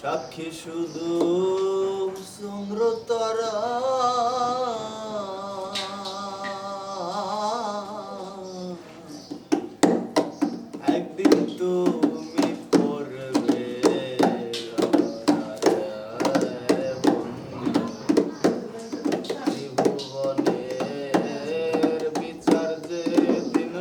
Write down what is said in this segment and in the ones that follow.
সাক্ষী শুধু চন্দ্র তারা একদিন তুমি পড়বে জীবনের বিচার যে দিন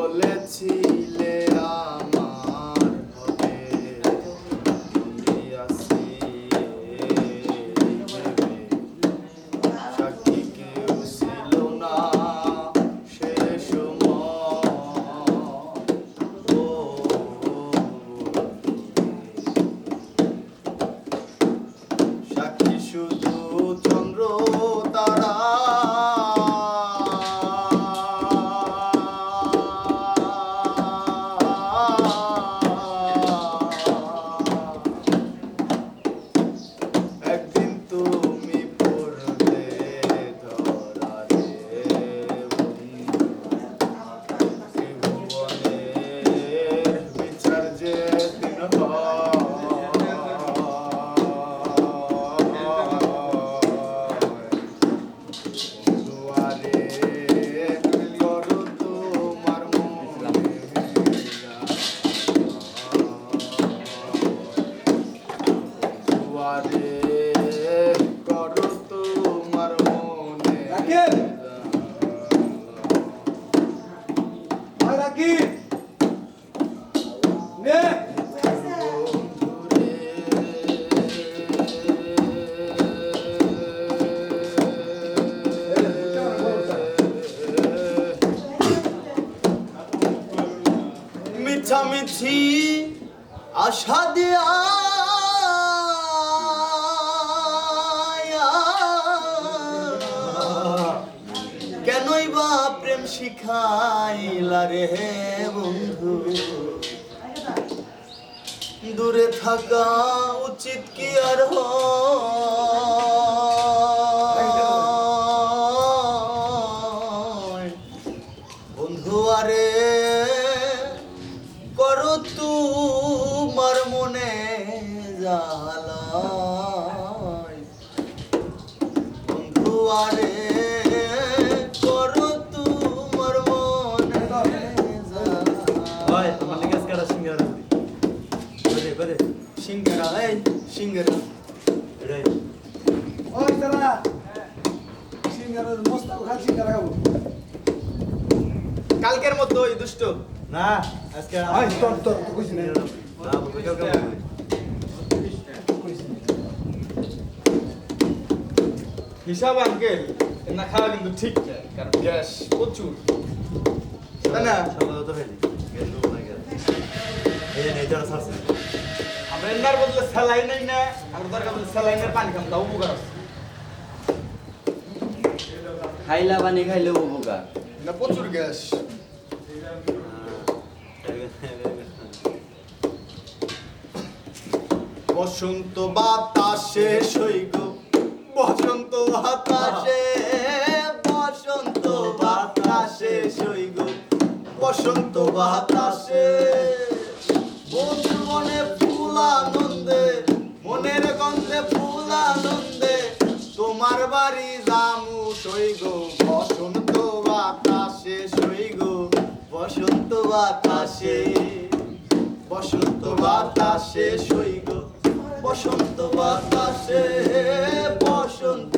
বলেছিলে আমার হবে আছি সাক্ষী কেউ ছিল না সে সময় সাক্ষী শুধু চন্দ্র তারা একদিন তুমি পড়বে ধরারে জীবনের বিচার যে দিন দুয়ারে করো তোমার মনে দুয়ারে করো তোমার মনে মিছামিছি আশা দিয়া কেনই বা প্রেম শিখাইলা রে বন্ধু দূরে থাকা উচিত কি আর হয় বন্ধু আরে করো তোমার মনে জ্বালায় বন্ধু আরে করো তোমার মনে জ্বালায় তোমার লিগে আজকে একটা সিঙ্গারা বলে বলে সিঙ্গারা এই সিঙ্গারা রে ওই তারা সিঙ্গারা মস্ত খালি সিঙ্গারা খাবো কালকের মতো ওই দুষ্ট না আজকে ওই তোর কইছ না না বলবে কালকে হিসাব আঙ্কেল না খাওয়া কিন্তু ঠিক না কারণ গ্যাস প্রচুর তাই না সবাই তো হয়নি গ্যাস রুম না গ্যাস এই নেই যারা সারছে আমরা এনার বদলে স্যালাইন নাই না আমরা দরকার বদলে স্যালাইনের পানি খাম তাও উপকার আছে খাইলা পানি খাইলে উপকার না প্রচুর গ্যাস বসন্ত বাতাসে সৈগ বসন্ত বাতাসে বসন্ত বাতাসে সৈগ বসন্ত বাতাসে বন্ধু মনে ফুল আনন্দে মনের গন্ধে ফুল আনন্দে তোমার বাড়ি জামু সৈগ বসন্ত বাতাসে সৈগ বসন্ত বাতাসে বসন্ত বাতাসে সৈগ বসন্ত বাতাসে বসন্ত